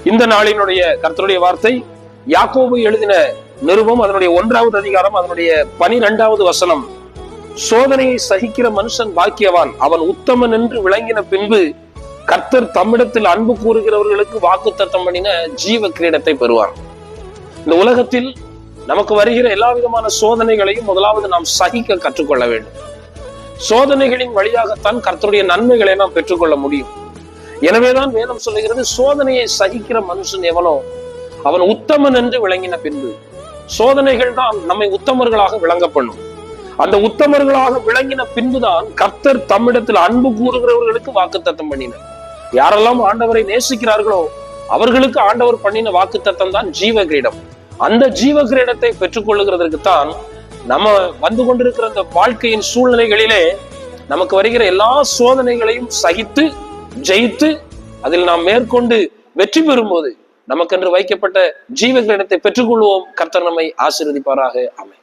இந்த நாளினுடைய கர்த்தருடைய வார்த்தை யாக்கோபு எழுதின நிருபம் அதனுடைய 1வது அதிகாரம் அதனுடைய 12வது வசனம். சோதனையை சகிக்கிற மனுஷன் பாக்கியவான், அவன் உத்தமன் என்று விளங்கின பின்பு கர்த்தர் தம்மிடத்தில் அன்பு கூறுகிறவர்களுக்கு வாக்குத்தத்தம் பண்ணின ஜீவ கிரீடத்தை பெறுவான். இந்த உலகத்தில் நமக்கு வருகிற எல்லா விதமான சோதனைகளையும் முதலாவது நாம் சகிக்க கற்றுக்கொள்ள வேண்டும். சோதனைகளின் வழியாகத்தான் கர்த்தருடைய நன்மைகளை நாம் பெற்றுக்கொள்ள முடியும். எனவேதான் வேதம் சொல்லுகிறது, சோதனையை சகிக்கிற மனுஷன் எவனோ அவன் உத்தமன் என்று விளங்கின பின்பு. சோதனைகள் தான் நம்மை உத்தமர்களாக விளங்க பண்ணும். அந்த உத்தமர்களாக விளங்கின பின்புதான் கர்த்தர் தம்மிடத்தில் அன்பு கூறுகிறவர்களுக்கு வாக்குத்தத்தம் பண்ணினார். யாரெல்லாம் ஆண்டவரை நேசிக்கிறார்களோ அவர்களுக்கு ஆண்டவர் பண்ணின வாக்குத்தத்தம் தான் ஜீவ கிரீடம். அந்த ஜீவ கிரீடத்தை பெற்றுக் கொள்ளுகிறதற்குத்தான் நம்ம வந்து கொண்டிருக்கிற அந்த வாழ்க்கையின் சூழ்நிலைகளிலே நமக்கு வருகிற எல்லா சோதனைகளையும் சகித்து ஜெயித்து அதில் நாம் மேற்கொண்டு வெற்றி பெறும்போது நமக்கென்று வைக்கப்பட்ட ஜீவ கிரீடத்தை பெற்றுக்கொள்வோம். கர்த்தர் நம்மை ஆசீர்வதிப்பாராக. ஆமென்.